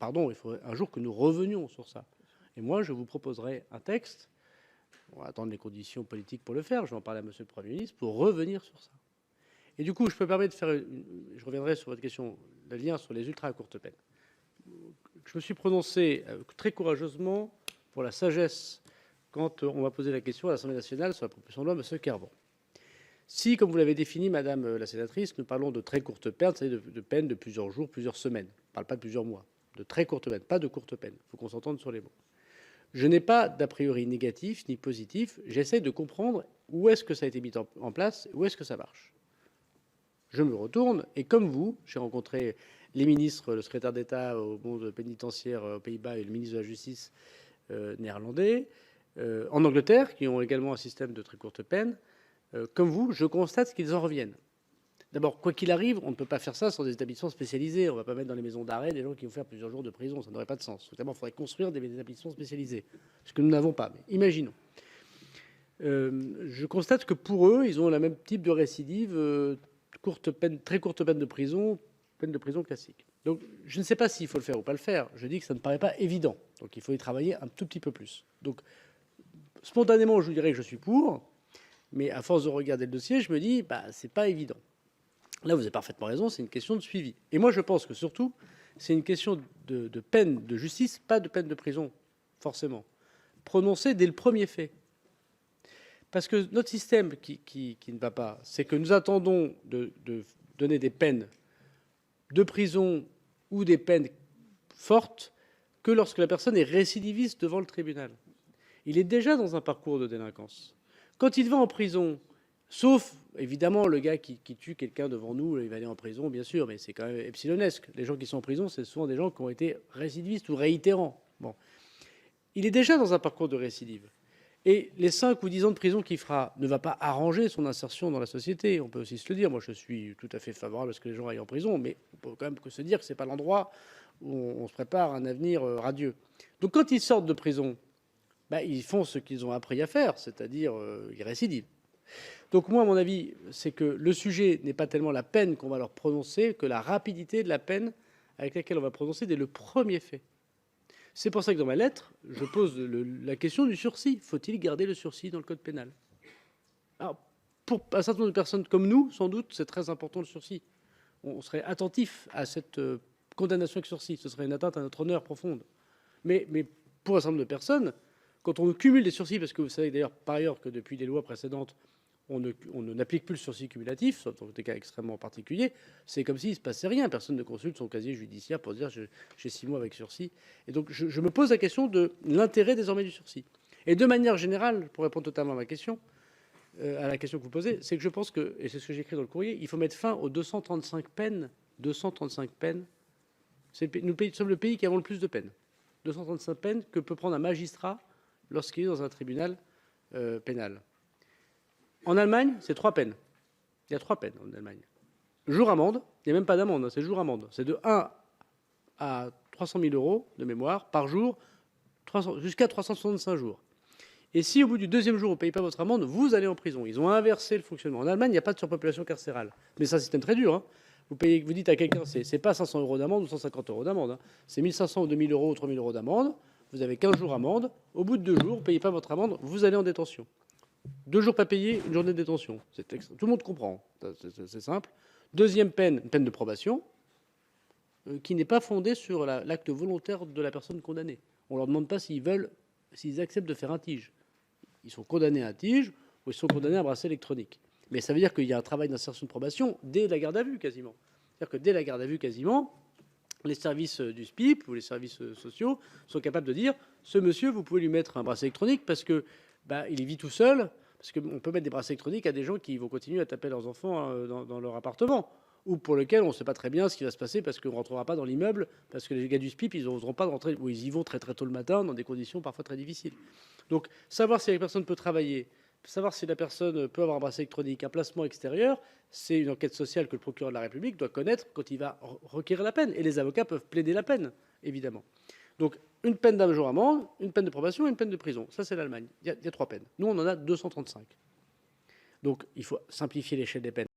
pardon, il faudrait un jour que nous revenions sur ça. Et moi, je vous proposerai un texte, on va attendre les conditions politiques pour le faire, je vais en parler à monsieur le Premier ministre, pour revenir sur ça. Et du coup, je peux me permettre de faire, je reviendrai sur votre question, le lien sur les ultra courtes peines. Je me suis prononcé très courageusement pour la sagesse quand on m'a posé la question à l'Assemblée nationale sur la proposition de loi de M. Kervon. Si, comme vous l'avez défini, madame la sénatrice, nous parlons de très courtes peines, c'est-à-dire de peines de plusieurs jours, plusieurs semaines, on ne parle pas de plusieurs mois, de très courtes peines, pas de courtes peines, il faut qu'on s'entende sur les mots. Je n'ai pas d'a priori négatif ni positif, j'essaie de comprendre où est-ce que ça a été mis en place, où est-ce que ça marche. Je me retourne, et comme vous, j'ai rencontré les ministres, le secrétaire d'État au monde pénitentiaire aux Pays-Bas et le ministre de la Justice néerlandais, en Angleterre, qui ont également un système de très courte peine. Comme vous, je constate qu'ils en reviennent. D'abord, quoi qu'il arrive, on ne peut pas faire ça sans des établissements spécialisés. On ne va pas mettre dans les maisons d'arrêt des gens qui vont faire plusieurs jours de prison. Ça n'aurait pas de sens. D'abord, il faudrait construire des établissements spécialisés, ce que nous n'avons pas. Mais imaginons. Je constate que pour eux, ils ont le même type de récidive, courte peine, très courte peine de prison classique. Donc, je ne sais pas s'il faut le faire ou pas le faire. Je dis que ça ne paraît pas évident. Donc, il faut y travailler un tout petit peu plus. Donc, spontanément, je vous dirais que je suis pour. Mais à force de regarder le dossier, je me dis, c'est pas évident. Là, vous avez parfaitement raison, c'est une question de suivi. Et moi, je pense que surtout, c'est une question de peine de justice, pas de peine de prison, forcément, prononcée dès le premier fait. Parce que notre système qui ne va pas, c'est que nous attendons de donner des peines de prison ou des peines fortes que lorsque la personne est récidiviste devant le tribunal. Il est déjà dans un parcours de délinquance. Quand il va en prison, sauf évidemment le gars qui tue quelqu'un devant nous, il va aller en prison, bien sûr, mais c'est quand même epsilonesque. Les gens qui sont en prison, c'est souvent des gens qui ont été récidivistes ou réitérants. Bon. Il est déjà dans un parcours de récidive. Et les 5 ou 10 ans de prison qu'il fera ne va pas arranger son insertion dans la société. On peut aussi se le dire. Moi, je suis tout à fait favorable à ce que les gens aillent en prison, mais on peut quand même se dire que ce n'est pas l'endroit où on se prépare un avenir radieux. Donc quand ils sortent de prison, ils font ce qu'ils ont appris à faire, c'est-à-dire ils récidivent. Donc moi, à mon avis, c'est que le sujet n'est pas tellement la peine qu'on va leur prononcer que la rapidité de la peine avec laquelle on va prononcer dès le premier fait. C'est pour ça que dans ma lettre, je pose la question du sursis. Faut-il garder le sursis dans le code pénal? Alors, pour un certain nombre de personnes comme nous, sans doute, c'est très important le sursis. On serait attentif à cette condamnation avec sursis. Ce serait une atteinte à notre honneur profonde. Mais pour un certain nombre de personnes, quand on cumule des sursis, parce que vous savez d'ailleurs par ailleurs que depuis les lois précédentes, on n'applique plus le sursis cumulatif, sauf dans des cas extrêmement particuliers, c'est comme s'il ne se passait rien. Personne ne consulte son casier judiciaire pour dire j'ai 6 mois avec sursis. Et donc je me pose la question de l'intérêt désormais du sursis. Et de manière générale, pour répondre totalement à ma question, à la question que vous posez, c'est que je pense que, et c'est ce que j'écris dans le courrier, il faut mettre fin aux 235 peines. 235 peines. Nous sommes le pays qui avons le plus de peines. 235 peines que peut prendre un magistrat lorsqu'il est dans un tribunal pénal. En Allemagne, c'est 3 peines. Il y a 3 peines en Allemagne. Jour amende, il n'y a même pas d'amende, c'est jour amende. C'est de 1 à 300 000 euros de mémoire par jour, jusqu'à 365 jours. Et si au bout du 2e jour, vous ne payez pas votre amende, vous allez en prison. Ils ont inversé le fonctionnement. En Allemagne, il n'y a pas de surpopulation carcérale. Mais c'est un système très dur. Hein. Vous dites à quelqu'un, c'est pas 500 euros d'amende ou 150 euros d'amende. Hein. C'est 1 500 ou 2 000 euros ou 3 000 euros d'amende. Vous avez 15 jours d'amende. Au bout de 2 jours, vous ne payez pas votre amende, vous allez en détention. 2 jours pas payés, une journée de détention. Tout le monde comprend. C'est simple. Deuxième peine, une peine de probation, qui n'est pas fondée sur l'acte volontaire de la personne condamnée. On ne leur demande pas s'ils acceptent de faire un tige. Ils sont condamnés à un tige ou ils sont condamnés à un bracelet électronique. Mais ça veut dire qu'il y a un travail d'insertion de probation dès la garde à vue, quasiment. C'est-à-dire que dès la garde à vue, quasiment, les services du SPIP ou les services sociaux sont capables de dire « Ce monsieur, vous pouvez lui mettre un bracelet électronique parce que il vit tout seul, parce qu'on peut mettre des bracelets électroniques à des gens qui vont continuer à taper leurs enfants dans leur appartement, ou pour lequel on ne sait pas très bien ce qui va se passer parce qu'on ne rentrera pas dans l'immeuble, parce que les gars du SPIP, ils n'oseront pas rentrer, ou ils y vont très très tôt le matin, dans des conditions parfois très difficiles. Donc, savoir si la personne peut travailler, savoir si la personne peut avoir un bracelet électronique, un placement extérieur, c'est une enquête sociale que le procureur de la République doit connaître quand il va requérir la peine. Et les avocats peuvent plaider la peine, évidemment. Donc, une peine d'un jour amende, une peine de probation et une peine de prison. Ça, c'est l'Allemagne. Il y a 3 peines. Nous, on en a 235. Donc, il faut simplifier l'échelle des peines.